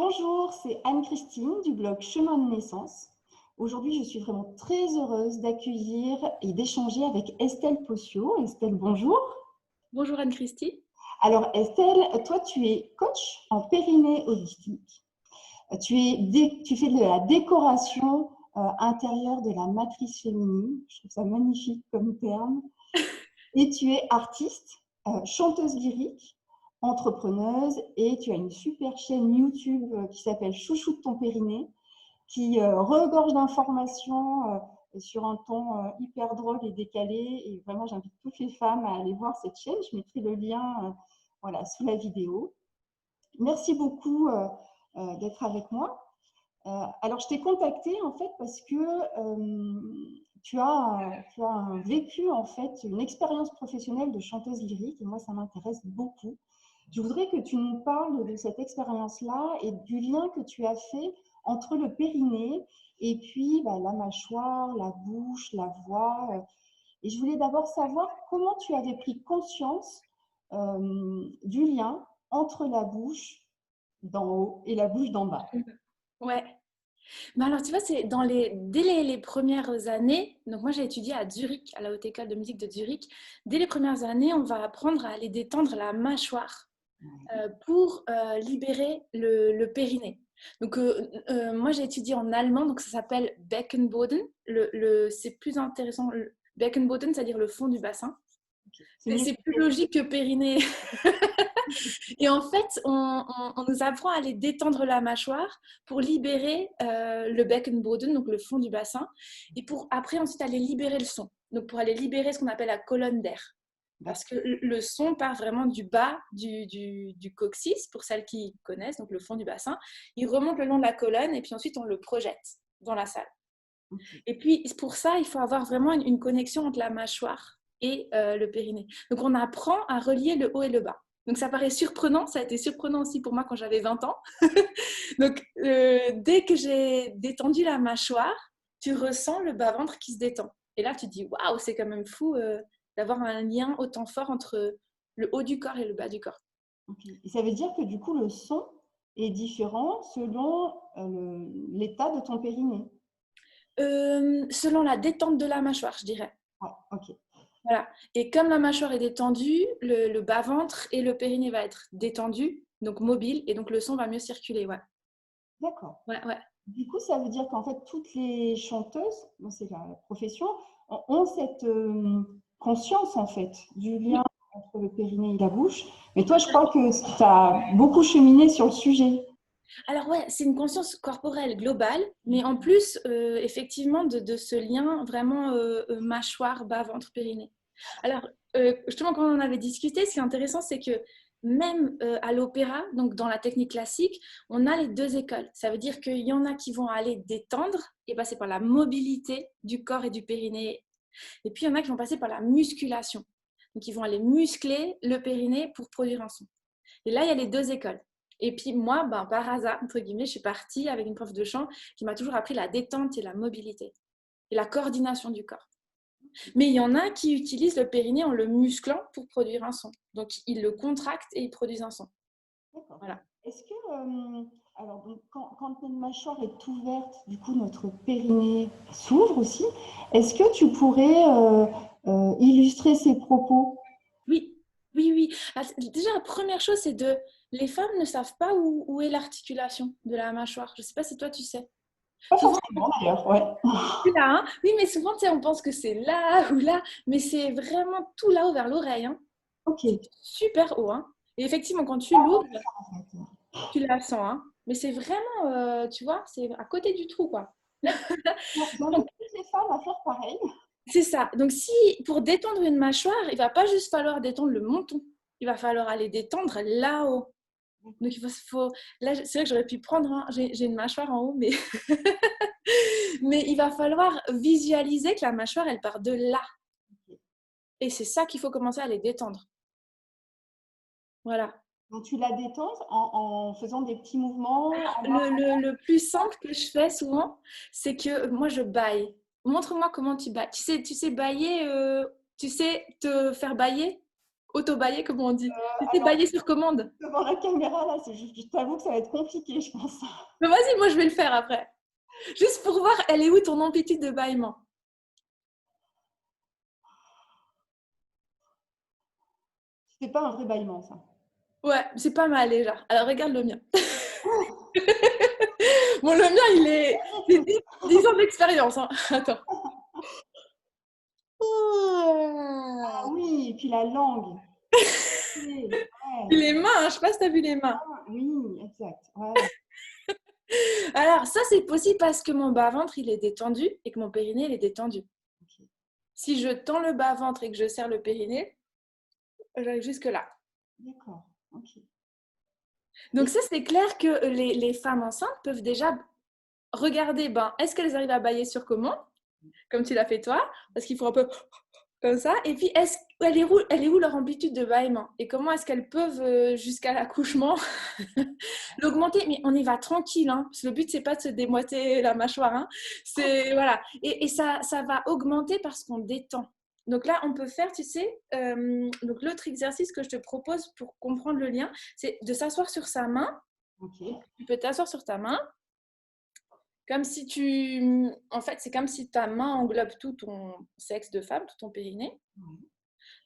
Bonjour, c'est Anne-Christine du blog Chemin de naissance. Aujourd'hui, je suis vraiment très heureuse d'accueillir et d'échanger avec Estelle Possiot. Estelle, bonjour. Bonjour Anne-Christie. Alors Estelle, toi tu es coach en périnée holistique. Tu fais de la décoration intérieure de la matrice féminine. Je trouve ça magnifique comme terme. Et tu es artiste, chanteuse lyrique, entrepreneuse et tu as une super chaîne YouTube qui s'appelle Chouchou de ton périnée qui regorge d'informations sur un ton hyper drôle et décalé. Et vraiment, j'invite toutes les femmes à aller voir cette chaîne. Je mettrai le lien voilà, sous la vidéo. Merci beaucoup d'être avec moi. Alors, je t'ai contactée en fait parce que tu as vécu en fait une expérience professionnelle de chanteuse lyrique et moi, ça m'intéresse beaucoup. Je voudrais que tu nous parles de cette expérience-là et du lien que tu as fait entre le périnée et puis la mâchoire, la bouche, la voix. Et je voulais d'abord savoir comment tu avais pris conscience du lien entre la bouche d'en haut et la bouche d'en bas. Ouais. Mais alors, tu vois, c'est dès les premières années, donc moi j'ai étudié à Zurich, à la Haute École de musique de Zurich. Dès les premières années, on va apprendre à aller détendre la mâchoire pour libérer le périnée. Donc, moi j'ai étudié en allemand, donc ça s'appelle Beckenboden. C'est plus intéressant. Beckenboden, c'est-à-dire le fond du bassin. C'est plus logique que périnée. Et en fait, on nous apprend à aller détendre la mâchoire pour libérer le Beckenboden, donc le fond du bassin, et pour après ensuite aller libérer le son. Donc pour aller libérer ce qu'on appelle la colonne d'air. Parce que le son part vraiment du bas du coccyx, pour celles qui connaissent, donc le fond du bassin. Il remonte le long de la colonne et puis ensuite on le projette dans la salle. Et puis pour ça, il faut avoir vraiment une connexion entre la mâchoire et le périnée. Donc on apprend à relier le haut et le bas. Donc ça paraît surprenant, ça a été surprenant aussi pour moi quand j'avais 20 ans. Donc dès que j'ai détendu la mâchoire, tu ressens le bas-ventre qui se détend. Et là tu te dis, waouh, c'est quand même fou d'avoir un lien autant fort entre le haut du corps et le bas du corps. Okay. Et ça veut dire que du coup, le son est différent selon l'état de ton périnée. Selon la détente de la mâchoire, je dirais. Ouais, ok. Voilà. Et comme la mâchoire est détendue, le bas-ventre et le périnée va être détendu, donc mobile, et donc le son va mieux circuler. Ouais. D'accord. Ouais, ouais. Du coup, ça veut dire qu'en fait, toutes les chanteuses, bon, c'est la profession, ont cette conscience en fait du lien Oui. entre le périnée et la bouche. Mais toi, je crois que tu as beaucoup cheminé sur le sujet. Alors ouais, c'est une conscience corporelle globale, mais en plus, effectivement, de ce lien vraiment mâchoire, bas-ventre, périnée. Alors, justement, quand on en avait discuté, ce qui est intéressant, c'est que même à l'opéra, donc dans la technique classique, on a les deux écoles. Ça veut dire qu'il y en a qui vont aller détendre et passer par la mobilité du corps et du périnée. Et puis, il y en a qui vont passer par la musculation. Donc, ils vont aller muscler le périnée pour produire un son. Et là, il y a les deux écoles. Et puis moi, par hasard, entre guillemets, je suis partie avec une prof de chant qui m'a toujours appris la détente et la mobilité et la coordination du corps. Mais il y en a qui utilisent le périnée en le musclant pour produire un son. Donc, ils le contractent et ils produisent un son. D'accord. Voilà. Est-ce que, alors, donc, quand notre mâchoire est ouverte, du coup, notre périnée s'ouvre aussi. Est-ce que tu pourrais illustrer ces propos? Oui, oui, oui. Déjà, la première chose, c'est de... Les femmes ne savent pas où est l'articulation de la mâchoire. Je ne sais pas si toi, tu sais. Pas Souvent, forcément d'ailleurs, ouais. c'est là, hein. Oui, mais souvent, tu sais, on pense que c'est là ou là, mais c'est vraiment tout là-haut vers l'oreille, hein. Ok. C'est super haut, hein. Et effectivement, quand tu l'ouvres, tu la sens, hein. Mais c'est vraiment, tu vois, c'est à côté du trou, quoi. J'invite toutes les femmes à faire pareil. C'est ça. Donc, si pour détendre une mâchoire, il va pas juste falloir détendre le menton, il va falloir aller détendre là-haut. Donc, là, c'est vrai que j'aurais pu prendre, j'ai une mâchoire en haut, mais... mais il va falloir visualiser que la mâchoire, elle part de là. Et c'est ça qu'il faut commencer à les détendre. Voilà. Donc tu la détends en faisant des petits mouvements. Le plus simple que je fais souvent, c'est que moi, je baille. Montre-moi comment tu bailles. Tu sais bailler, tu sais te faire bailler? Auto-bailler, comme on dit. C'est Alors, bailler sur commande. devant la caméra, là, je t'avoue que ça va être compliqué, je pense. Mais vas-y, moi je vais le faire après. Juste pour voir, elle est où ton amplitude de bâillement. C'est pas un vrai bâillement, ça. Ouais, c'est pas mal déjà. Alors regarde le mien. Bon, le mien, il est... C'est 10 ans d'expérience. Hein. Attends. Ah oui, et puis la langue. Ouais, Les mains, hein, je sais pas si tu as vu les mains. oui, exact. Ouais. Alors, ça, c'est possible parce que mon bas-ventre, il est détendu et que mon périnée, il est détendu. Okay. Si je tends le bas-ventre et que je serre le périnée, j'arrive jusque-là. D'accord, ok. Donc ça, c'est clair que les femmes enceintes peuvent déjà regarder, ben, est-ce qu'elles arrivent à bailler sur commande, comme tu l'as fait toi, parce qu'il faut un peu comme ça. Et puis, elle est où leur amplitude de bâillement? Et comment est-ce qu'elles peuvent, jusqu'à l'accouchement, l'augmenter? Mais on y va tranquille, hein, parce que le but, c'est pas de se démoiter la mâchoire. Hein. C'est, voilà. Et ça va augmenter parce qu'on détend. Donc là, on peut faire, tu sais, donc l'autre exercice que je te propose pour comprendre le lien, c'est de s'asseoir sur sa main. Okay. Tu peux t'asseoir sur ta main, comme si tu... En fait, c'est comme si ta main englobe tout ton sexe de femme, tout ton périnée.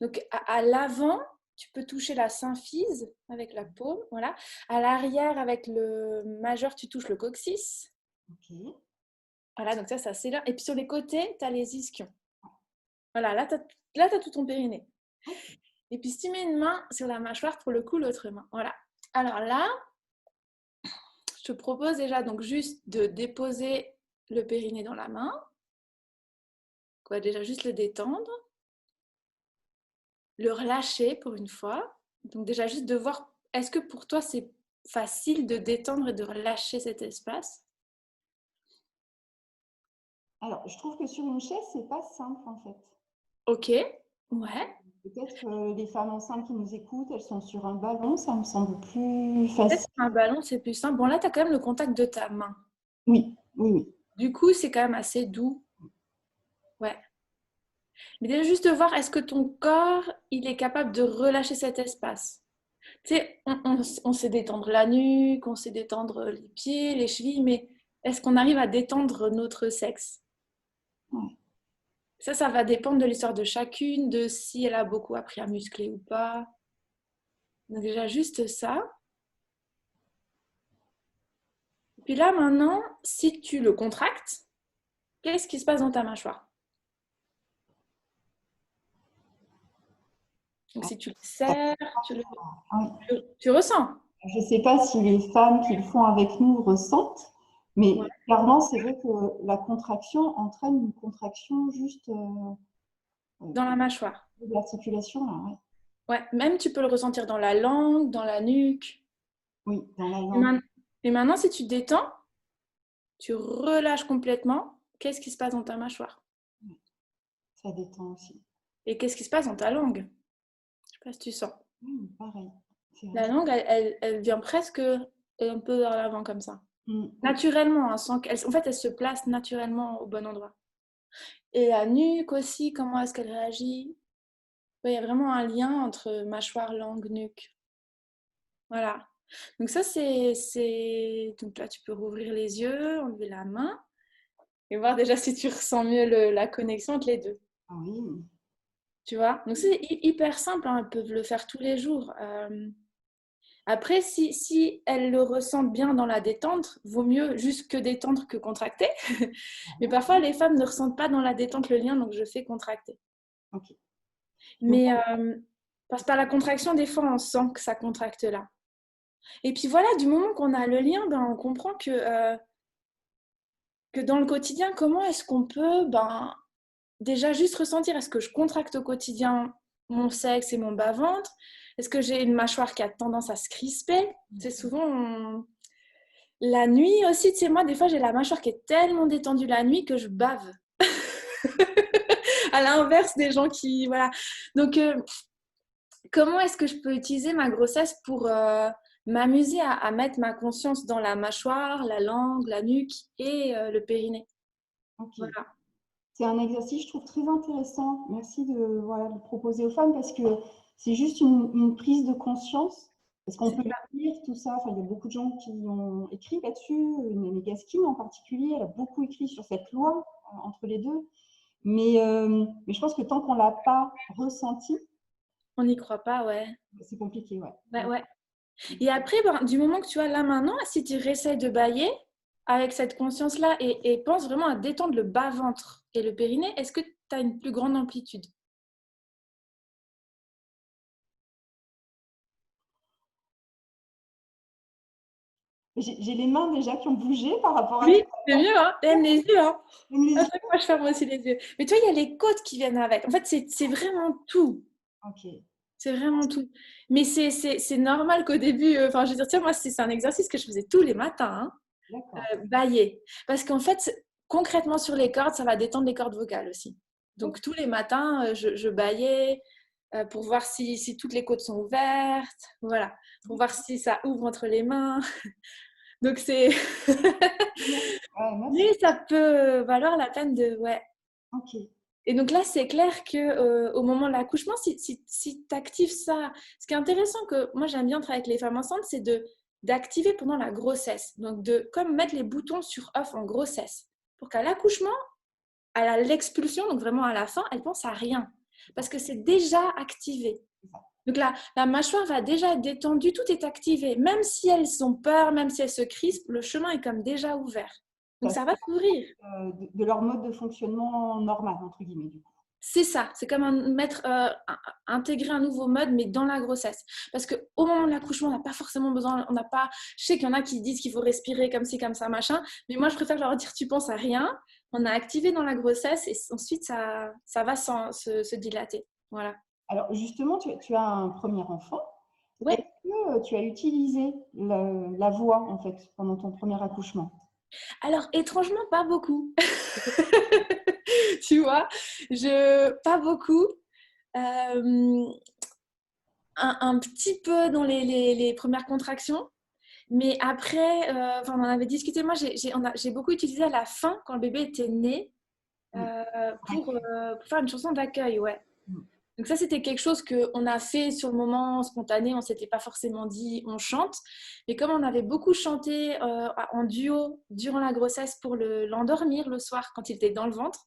Donc, à l'avant, tu peux toucher la symphyse avec la paume, voilà. À l'arrière, avec le majeur, tu touches le coccyx. Okay. Voilà, donc ça c'est là. Et puis sur les côtés, tu as les ischions. Voilà, là, tu as tout ton périnée. Okay. Et puis, si tu mets une main sur la mâchoire, pour le coup, l'autre main. Voilà. Alors là, je te propose déjà donc juste de déposer le périnée dans la main. Quoi, déjà juste le détendre. Le relâcher pour une fois. Donc déjà juste de voir, est-ce que pour toi c'est facile de détendre et de relâcher cet espace? Alors, je trouve que sur une chaise, c'est pas simple en fait. Ok, ouais. Peut-être que les femmes enceintes qui nous écoutent, elles sont sur un ballon, ça me semble plus Peut-être facile. un ballon c'est plus simple. Bon là tu as quand même le contact de ta main. Oui, oui, oui. Du coup c'est quand même assez doux. Ouais. Mais déjà juste de voir, est-ce que ton corps il est capable de relâcher cet espace? Tu sais, on sait détendre la nuque, on sait détendre les pieds, les chevilles, mais est-ce qu'on arrive à détendre notre sexe? Ouais. Ça va dépendre de l'histoire de chacune, de si elle a beaucoup appris à muscler ou pas. Donc déjà juste ça. Puis là maintenant, si tu le contractes, qu'est-ce qui se passe dans ta mâchoire? Donc si tu le serres, Oui. tu ressens. Je ne sais pas si les femmes qui le font avec nous ressentent, Ouais. mais clairement, c'est vrai que la contraction entraîne une contraction juste Dans la mâchoire. de l'articulation. Là, ouais. Ouais, même tu peux le ressentir dans la langue, dans la nuque. Oui, dans la Et, langue. et maintenant, si tu détends, tu relâches complètement, qu'est-ce qui se passe dans ta mâchoire? Ça détend aussi. Et qu'est-ce qui se passe dans ta langue? Je sais pas si tu sens. Oui, pareil. C'est vrai. La langue, elle vient presque un peu vers l'avant comme ça. Mm. Naturellement, hein, sans qu'elle, en fait, elle se place naturellement au bon endroit. Et la nuque aussi, comment est-ce qu'elle réagit? Ouais, il y a vraiment un lien entre mâchoire, langue, nuque. Voilà. Donc ça, c'est... Donc là, tu peux rouvrir les yeux, enlever la main et voir déjà si tu ressens mieux la connexion entre les deux. Ah oui. Tu vois? Donc c'est hyper simple, hein, elles peuvent le faire tous les jours. Après, si elles le ressentent bien dans la détente, vaut mieux juste que détendre que contracter. Mais parfois, les femmes ne ressentent pas dans la détente le lien, donc je fais contracter. Ok. Donc, Mais parce que par la contraction, des fois, on sent que ça contracte là. Et puis voilà, du moment qu'on a le lien, ben, on comprend que dans le quotidien, comment est-ce qu'on peut déjà juste ressentir, est-ce que je contracte au quotidien mon sexe et mon bas-ventre? Est-ce que j'ai une mâchoire qui a tendance à se crisper? C'est souvent... La nuit aussi, tu sais, moi, des fois, j'ai la mâchoire qui est tellement détendue la nuit que je bave. À l'inverse des gens qui... Voilà. Donc, comment est-ce que je peux utiliser ma grossesse pour m'amuser à mettre ma conscience dans la mâchoire, la langue, la nuque et le périnée? ok. Voilà. C'est un exercice, je trouve, très intéressant. Merci de, voilà, de le proposer aux femmes parce que C'est juste une prise de conscience. Parce qu'on C'est peut ça. lire tout ça. Enfin, il y a beaucoup de gens qui ont écrit là-dessus. Megaskin en particulier, elle a beaucoup écrit sur cette loi entre les deux. Mais je pense que tant qu'on ne l'a pas ressenti, On n'y croit pas, ouais. c'est compliqué. Ouais. Ouais, ouais. Et après, ben, du moment que tu vois là maintenant, si tu réessayes de bailler avec cette conscience-là et pense vraiment à détendre le bas-ventre et le périnée, est-ce que tu as une plus grande amplitude? J'ai les mains déjà qui ont bougé par rapport à Oui, tout c'est mieux, hein? Même les yeux, hein? même les À yeux. chaque fois, je ferme aussi les yeux. Mais tu vois, il y a les côtes qui viennent avec. En fait, c'est vraiment tout. Ok, C'est vraiment tout. Mais c'est normal qu'au début, enfin, je veux dire, tiens, moi, c'est un exercice que je faisais tous les matins, d'accord. hein, bailler. Parce qu'en fait, concrètement, sur les cordes, ça va détendre les cordes vocales aussi. Ok. Donc, tous les matins, je baillais pour voir si toutes les côtes sont ouvertes. Voilà. Pour voir si ça ouvre entre les mains. Donc, c'est. Ouais, merci. Mais ça peut valoir la peine de. Ouais. Ok. Et donc là, c'est clair que au moment de l'accouchement, si tu actives ça, ce qui est intéressant que moi j'aime bien travailler avec les femmes enceintes, c'est d'activer pendant la grossesse. Donc de comme mettre les boutons sur off en grossesse pour qu'à l'accouchement, à l'expulsion, donc vraiment à la fin, elle pense à rien parce que c'est déjà activé. Donc la mâchoire va déjà être détendue, tout est activé. Même si elles ont peur, même si elles se crispent, le chemin est comme déjà ouvert. Donc Ça ça va s'ouvrir. de leur mode de fonctionnement normal, entre guillemets, du coup. C'est ça, c'est comme intégrer un nouveau mode, mais dans la grossesse. Parce qu'au moment de l'accouchement, on n'a pas forcément besoin, on n'a pas, je sais qu'il y en a qui disent qu'il faut respirer comme ci, comme ça, machin, mais moi je préfère leur dire tu penses à rien, on a activé dans la grossesse et ensuite ça va se dilater. Voilà. Alors, justement, tu as un premier enfant. Est-ce Ouais. que tu as utilisé la voix, en fait, pendant ton premier accouchement? Alors étrangement, pas beaucoup. Tu vois, pas beaucoup. Euh, un petit peu dans les premières contractions. Mais après, on en avait discuté. Moi, j'ai beaucoup utilisé à la fin, quand le bébé était né, Mm. pour faire une chanson d'accueil. Ouais. Mm. Donc ça, c'était quelque chose qu'on a fait sur le moment spontané. On ne s'était pas forcément dit on chante. Mais comme on avait beaucoup chanté en duo durant la grossesse pour l'endormir le soir quand il était dans le ventre,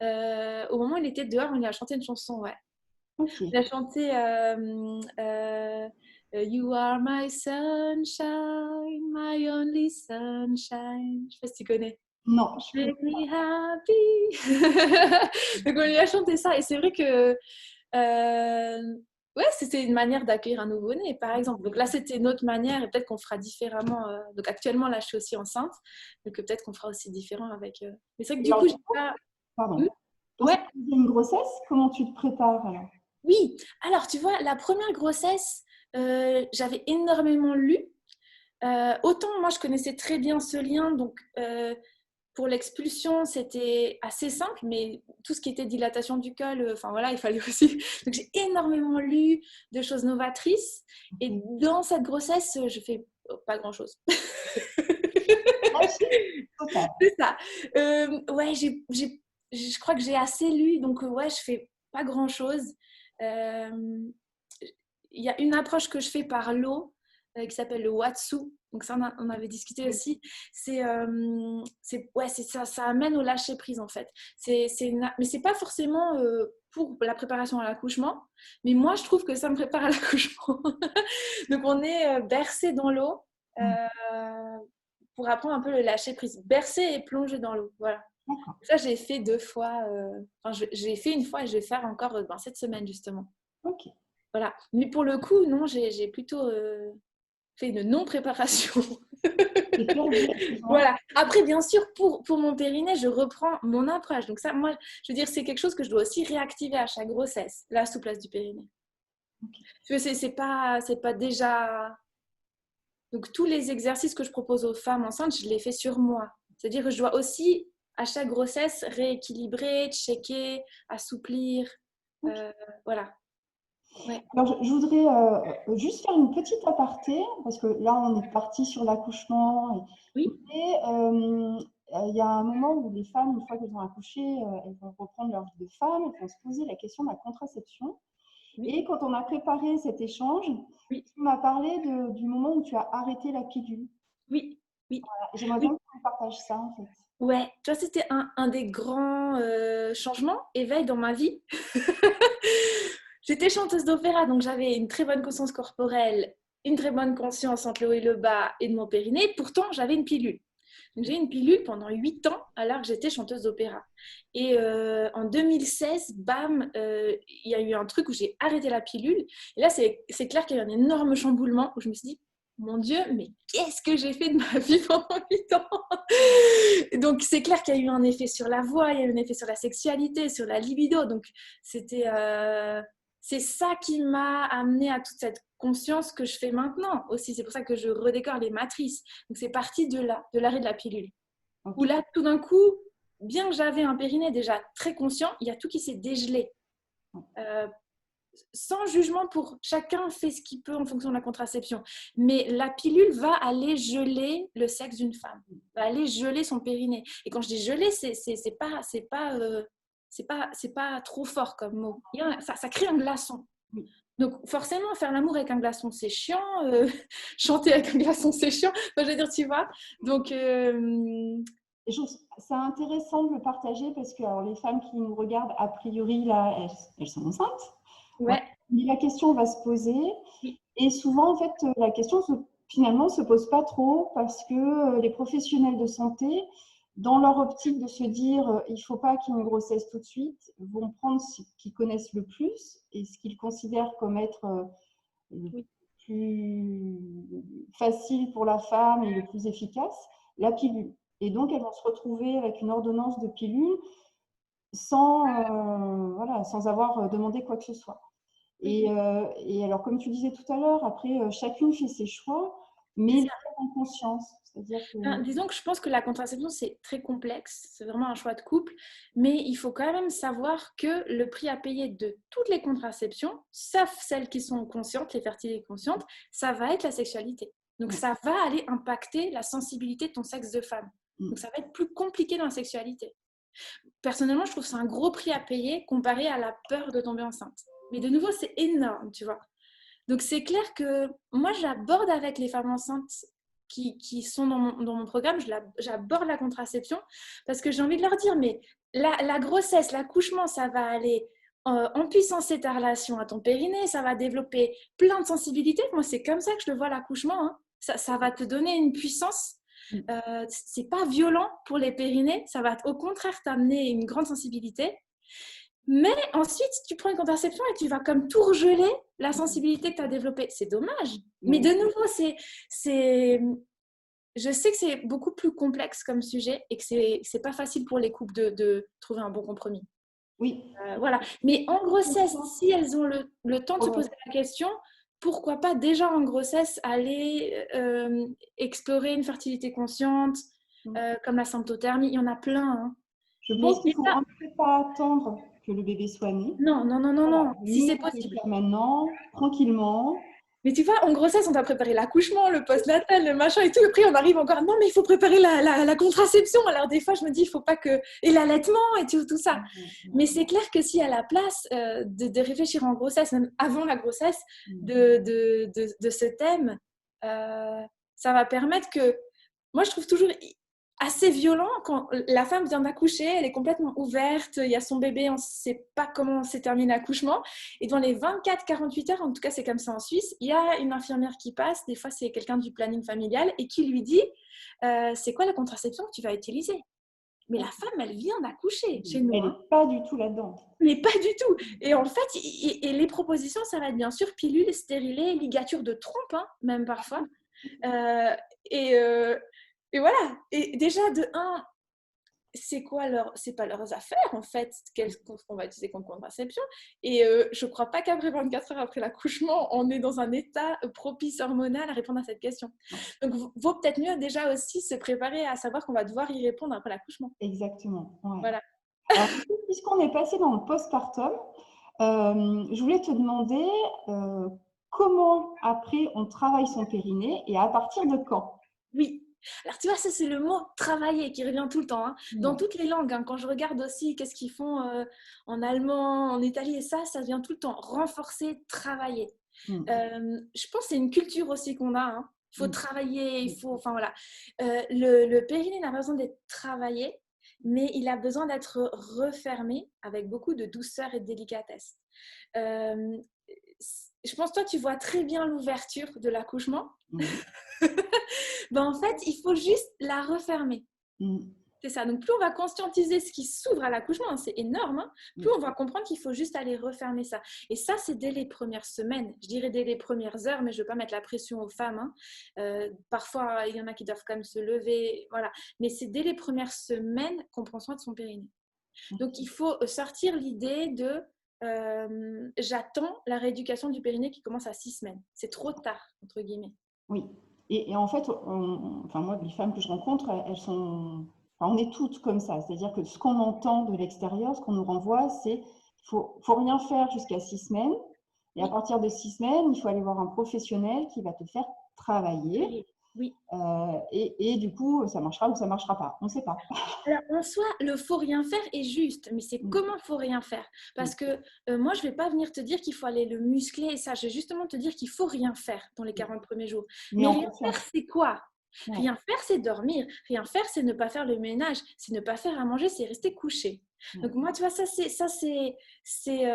au moment où il était dehors, on lui a chanté une chanson. Ouais. Ok. Il a chanté You are my sunshine, my only sunshine. Je sais pas si tu connais. Non, je ne connais Make me happy. Donc on lui a chanté ça et c'est vrai que ouais, c'était une manière d'accueillir un nouveau-né par exemple. Donc là c'était une autre manière et peut-être qu'on fera différemment. Donc actuellement là je suis aussi enceinte, donc peut-être qu'on fera aussi différent avec. Mais c'est vrai que pas. du coup j'ai pas. Pardon. Hmm. Pour Ouais. cette deuxième grossesse, comment tu te prépares alors? Oui, alors tu vois, la première grossesse, j'avais énormément lu. Autant moi, je connaissais très bien ce lien, donc pour l'expulsion, c'était assez simple, mais tout ce qui était dilatation du col, enfin voilà, il fallait aussi. Donc j'ai énormément lu de choses novatrices, et dans cette grossesse, je fais pas grand-chose. Lâcher total. C'est ça. Ouais, je crois que j'ai assez lu, donc ouais, je fais pas grand-chose. Euh, Il y a une approche que je fais par l'eau qui s'appelle le Watsu. Donc ça, on avait discuté aussi. Ouais, ça amène au lâcher prise en fait. Mais c'est pas forcément pour la préparation à l'accouchement. Mais moi, je trouve que ça me prépare à l'accouchement. Donc on est bercé dans l'eau pour apprendre un peu le lâcher prise. Bercé et plongé dans l'eau. Voilà. D'accord. Ça, j'ai fait 2 fois. J'ai fait une fois et je vais faire encore cette semaine justement. Ok. Voilà. Mais pour le coup, non, j'ai plutôt fait une non-préparation. Et perdu, excuse-moi. Voilà. Après, bien sûr, pour mon périnée, je reprends mon approche. Donc ça, moi, je veux dire, c'est quelque chose que je dois aussi réactiver à chaque grossesse, la souplesse du périnée. Ok. Tu vois, c'est pas déjà... Donc tous les exercices que je propose aux femmes enceintes, je les fais sur moi. C'est-à-dire que je dois aussi, à chaque grossesse, rééquilibrer, checker, assouplir. Ok. Euh, voilà. Ouais. Alors, je voudrais juste faire une petite aparté, parce que là, on est parti sur l'accouchement. Oui. Et il y a un moment où les femmes, une fois qu'elles ont accouché, elles vont reprendre leur vie de femme, elles vont se poser la question de la contraception. Oui. Et quand on a préparé cet échange, Oui, tu m'as parlé du moment où tu as arrêté la pilule. oui, oui, J'aimerais bien oui. que tu me partages ça, en fait. Ouais, tu vois, c'était un des grands changements, éveil dans ma vie. J'étais chanteuse d'opéra, donc j'avais une très bonne conscience corporelle, une très bonne conscience entre le haut et le bas et de mon périnée. Pourtant, j'avais une pilule. Donc, j'ai eu une pilule pendant 8 ans alors que j'étais chanteuse d'opéra. Et en 2016, bam, il y a eu un truc où j'ai arrêté la pilule. Et là, c'est clair qu'il y a eu un énorme chamboulement où je me suis dit, mon Dieu, mais qu'est-ce que j'ai fait de ma vie pendant 8 ans? Donc, c'est clair qu'il y a eu un effet sur la voix, il y a eu un effet sur la sexualité, sur la libido. Donc, c'était, c'est ça qui m'a amené à toute cette conscience que je fais maintenant aussi. C'est pour ça que je redécore les matrices. Donc, c'est parti de là, de l'arrêt de la pilule. Où Ok. là, tout d'un coup, bien que j'avais un périnée déjà très conscient, il y a tout qui s'est dégelé. Euh, Sans jugement pour chacun fait ce qu'il peut en fonction de la contraception. Mais la pilule va aller geler le sexe d'une femme, va aller geler son périnée. Et quand je dis geler, c'est pas trop fort comme mot. Ça crée un glaçon. Oui. Donc forcément, faire l'amour avec un glaçon, c'est chiant. Chanter avec un glaçon, c'est chiant. Enfin, je veux dire, tu vois. Donc, Et c'est intéressant de le partager parce que alors, les femmes qui nous regardent, a priori, là, elles sont enceintes. Voilà. ouais. Mais la question va se poser. Oui. Et souvent, en fait, la question finalement se pose pas trop parce que les professionnels de santé, dans leur optique de se dire il ne faut pas qu'il y ait une grossesse tout de suite, vont prendre ce qu'ils connaissent le plus et ce qu'ils considèrent comme être le Oui. plus facile pour la femme et le plus efficace, la pilule. Et donc, elles vont se retrouver avec une ordonnance de pilule voilà, sans avoir demandé quoi que ce soit. Oui. Et alors, comme tu disais tout à l'heure, après, chacune fait ses choix, mais les faire en conscience. C'est-à-dire que… Disons que je pense que la contraception, c'est très complexe, c'est vraiment un choix de couple, mais il faut quand même savoir que le prix à payer de toutes les contraceptions, sauf celles qui sont conscientes, les fertilités conscientes, ça va être la sexualité. Donc ça va aller impacter la sensibilité de ton sexe de femme. Donc ça va être plus compliqué dans la sexualité. Personnellement, je trouve que c'est un gros prix à payer comparé à la peur de tomber enceinte. Mais de nouveau, c'est énorme, tu vois. Donc c'est clair que moi, j'aborde avec les femmes enceintes qui sont dans mon programme, j'aborde la contraception parce que j'ai envie de leur dire, mais la grossesse, l'accouchement, ça va aller en puissance ta relation à ton périnée, ça va développer plein de sensibilités. Moi, c'est comme ça que je le vois l'accouchement. Hein. Ça va te donner une puissance. C'est pas violent pour les périnées, ça va au contraire t'amener une grande sensibilité. Mais ensuite, tu prends une contraception et tu vas comme tout regeler la sensibilité que tu as développée. C'est dommage. Mais de nouveau, je sais que c'est beaucoup plus complexe comme sujet et que c'est pas facile pour les couples de trouver un bon compromis. Oui. Voilà. Mais en grossesse, si elles ont le temps de se poser la question, pourquoi pas déjà en grossesse aller explorer une fertilité consciente, comme la symptothermie. Il y en a plein. Hein. Je Mais pense qu'il ne faut en fait pas attendre que le bébé soit né. non, non, non, non, Voilà, non, si mieux c'est le possible. faire maintenant, tranquillement. Mais tu vois, en grossesse, on t'a préparé l'accouchement, le postnatal, le machin et tout. Après, on arrive encore, non, mais il faut préparer la contraception. Alors, des fois, je me dis, il faut pas que. Et l'allaitement et tout ça. Mais c'est clair que si à la place de réfléchir en grossesse, même avant la grossesse, de ce thème, ça va permettre que. Moi, je trouve toujours assez violent quand la femme vient d'accoucher, elle est complètement ouverte, il y a son bébé, on ne sait pas comment s'est terminé l'accouchement. Et dans les 24-48 heures, en tout cas c'est comme ça en Suisse, il y a une infirmière qui passe, des fois c'est quelqu'un du planning familial, et qui lui dit c'est quoi la contraception que tu vas utiliser? Mais la femme, elle vient d'accoucher chez nous. Elle n'est pas du tout là-dedans. Mais pas du tout. Et en fait, et les propositions, ça va être bien sûr pilule, stérilée, ligature de trompe, hein, même parfois. Euh, et, euh, et voilà. Et déjà, de un, c'est pas leurs affaires en fait, qu'on va utiliser comme contraception. Et je crois pas qu'après 24 heures après l'accouchement, on est dans un état propice hormonal à répondre à cette question. Donc, vaut peut-être mieux déjà aussi se préparer à savoir qu'on va devoir y répondre après l'accouchement. Exactement. Ouais. Voilà. Alors, puisqu'on est passé dans le postpartum, je voulais te demander comment après on travaille son périnée et à partir de quand? Oui. Alors, tu vois, ça, c'est le mot travailler qui revient tout le temps. Hein. Dans Ouais. toutes les langues, hein, quand je regarde aussi qu'est-ce qu'ils font en allemand, en Italie, et ça vient tout le temps. Renforcer, travailler. Je pense que c'est une culture aussi qu'on a. Hein. Il faut travailler, il faut. Enfin, voilà. Le périnée n'a pas besoin d'être travaillé, mais il a besoin d'être refermé avec beaucoup de douceur et de délicatesse. Je pense, toi, tu vois très bien l'ouverture de l'accouchement. Ben, en fait, il faut juste la refermer. C'est ça. Donc, plus on va conscientiser ce qui s'ouvre à l'accouchement, hein, c'est énorme, hein, plus on va comprendre qu'il faut juste aller refermer ça. Et ça, c'est dès les premières semaines. Je dirais dès les premières heures, mais je ne veux pas mettre la pression aux femmes. Hein. Parfois, il y en a qui doivent quand même se lever. Voilà. Mais c'est dès les premières semaines qu'on prend soin de son périnée. Donc, il faut sortir l'idée de j'attends la rééducation du périnée qui commence à 6 semaines. C'est trop tard, entre guillemets. Oui. Et en fait, enfin moi, les femmes que je rencontre, elles sont... Enfin, on est toutes comme ça. C'est-à-dire que ce qu'on entend de l'extérieur, ce qu'on nous renvoie, c'est faut rien faire jusqu'à 6 semaines. Et à partir de 6 semaines, il faut aller voir un professionnel qui va te faire travailler. Oui. Et du coup, ça marchera ou ça ne marchera pas. On ne sait pas. Alors, en soi, le faut rien faire est juste, mais c'est comment faut rien faire. Parce que moi, je ne vais pas venir te dire qu'il faut aller le muscler et ça. Je vais justement te dire qu'il faut rien faire dans les 40 premiers jours. Mais rien faire, c'est quoi? Rien faire, c'est dormir. Rien faire, c'est ne pas faire le ménage. C'est ne pas faire à manger, c'est rester couché. Donc moi, tu vois, ça c'est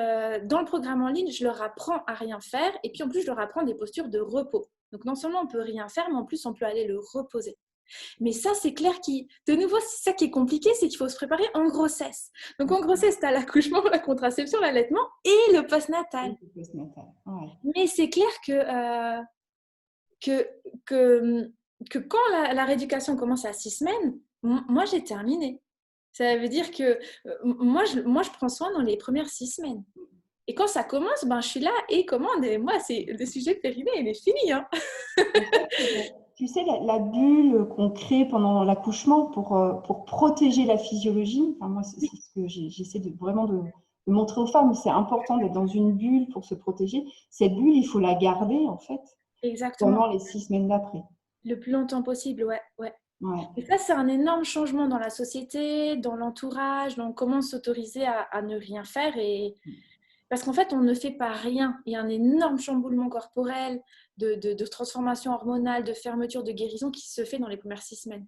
dans le programme en ligne, je leur apprends à rien faire et puis en plus, je leur apprends des postures de repos. Donc non seulement on peut rien faire, mais en plus, on peut aller le reposer. Mais ça, c'est clair de nouveau, c'est ça qui est compliqué, c'est qu'il faut se préparer en grossesse. Donc en grossesse, tu as l'accouchement, la contraception, l'allaitement et le postnatal. Mais c'est clair que quand la rééducation commence à 6 semaines, moi, j'ai terminé. Ça veut dire que moi, je prends soin dans les premières 6 semaines. Et quand ça commence, ben, je suis là et commande. Et moi, c'est le sujet de périnée, il est fini. Hein. Tu sais, la bulle qu'on crée pendant l'accouchement pour protéger la physiologie, enfin, moi, c'est ce que j'essaie vraiment de montrer aux femmes. C'est important d'être dans une bulle pour se protéger. Cette bulle, il faut la garder, en fait, pendant les 6 semaines d'après. Le plus longtemps possible, ouais. Et ça, c'est un énorme changement dans la société, dans l'entourage, dans comment s'autoriser à ne rien faire. Parce qu'en fait, on ne fait pas rien. Il y a un énorme chamboulement corporel, de transformation hormonale, de fermeture, de guérison qui se fait dans les premières 6 semaines.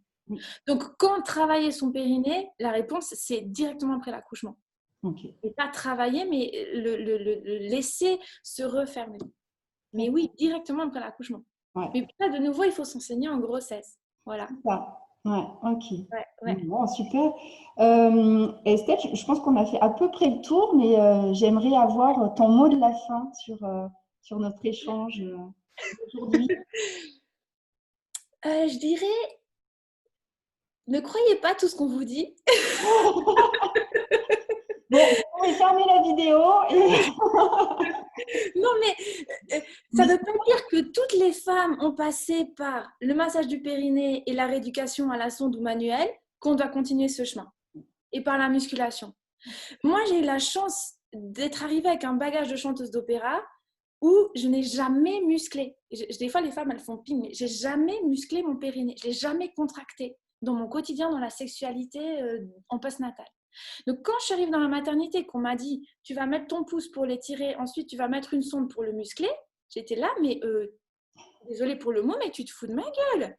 Donc, quand travailler son périnée, la réponse, c'est directement après l'accouchement. Et pas travailler, mais le laisser se refermer. Mais oui, directement après l'accouchement. Mais là, de nouveau, il faut s'enseigner en grossesse. Voilà. Ouais, ok. Bon, super. Estelle, je pense qu'on a fait à peu près le tour, mais j'aimerais avoir ton mot de la fin sur notre échange aujourd'hui. Je dirais, ne croyez pas tout ce qu'on vous dit. Bon, vous pouvez fermer la vidéo. Non, mais ça ne veut pas dire que toutes les femmes ont passé par le massage du périnée et la rééducation à la sonde ou manuelle qu'on doit continuer ce chemin. Et par la musculation. Moi, j'ai eu la chance d'être arrivée avec un bagage de chanteuse d'opéra où je n'ai jamais musclé. Des fois, les femmes, elles font ping, mais j'ai jamais musclé mon périnée. Je l'ai jamais contracté dans mon quotidien, dans la sexualité, en postnatal. Donc, quand je suis arrivée dans la maternité, qu'on m'a dit « tu vas mettre ton pouce pour l'étirer, ensuite tu vas mettre une sonde pour le muscler », j'étais là, mais désolée pour le mot, mais tu te fous de ma gueule.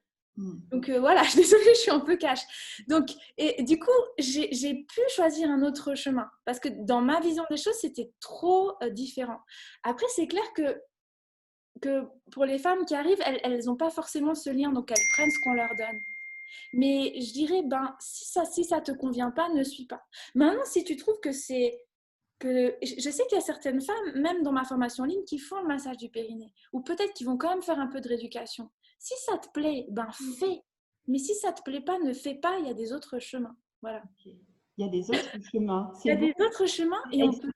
Donc voilà, je suis désolée, je suis un peu cash. Donc, et du coup, j'ai pu choisir un autre chemin parce que dans ma vision des choses, c'était trop différent. Après, c'est clair que pour les femmes qui arrivent, elles n'ont pas forcément ce lien, donc elles prennent ce qu'on leur donne. Mais je dirais, si ça te convient pas, ne suis pas. Maintenant, si tu trouves que je sais qu'il y a certaines femmes, même dans ma formation en ligne, qui font le massage du périnée ou peut-être qui vont quand même faire un peu de rééducation. Si ça te plaît, fais. Mais si ça te plaît pas, ne fais pas. Il y a des autres chemins. Voilà. Il y a des autres chemins. Il y a des autres chemins et on peut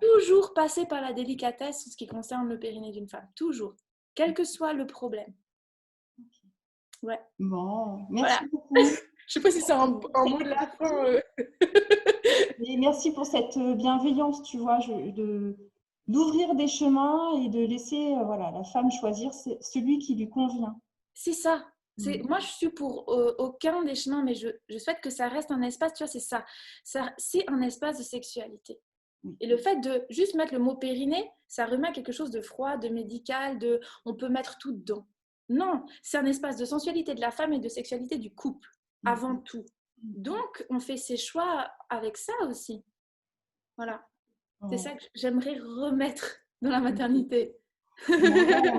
toujours passer par la délicatesse en ce qui concerne le périnée d'une femme. Toujours. Quel que soit le problème. Ouais. Bon, merci beaucoup. Je ne sais pas si c'est un mot de la fin. Et merci pour cette bienveillance, tu vois, d'ouvrir des chemins et de laisser la femme choisir celui qui lui convient. C'est ça. Moi, je suis pour aucun des chemins, mais je souhaite que ça reste un espace, tu vois, c'est ça. C'est un espace de sexualité. Et le fait de juste mettre le mot périnée, ça remet à quelque chose de froid, de médical, on peut mettre tout dedans. Non, c'est un espace de sensualité de la femme et de sexualité du couple, avant tout. Donc, on fait ses choix avec ça aussi. Voilà. C'est ça que j'aimerais remettre dans la maternité.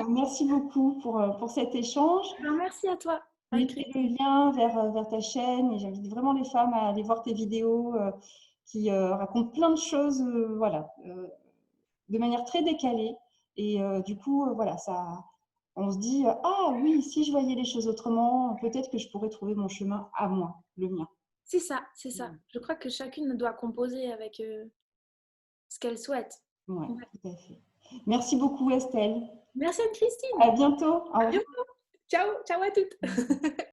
Merci beaucoup pour cet échange. Merci à toi. Je mettrai le lien vers ta chaîne et j'invite vraiment les femmes à aller voir tes vidéos qui racontent plein de choses voilà, de manière très décalée. Et du coup, voilà, on se dit ah oui, si je voyais les choses autrement, peut-être que je pourrais trouver mon chemin à moi, le mien. C'est ça, c'est ça. Je crois que chacune doit composer avec ce qu'elle souhaite. Ouais, tout à fait. Merci beaucoup, Estelle. Merci Anne-Christine. À bientôt. À bientôt. Ciao, ciao à toutes.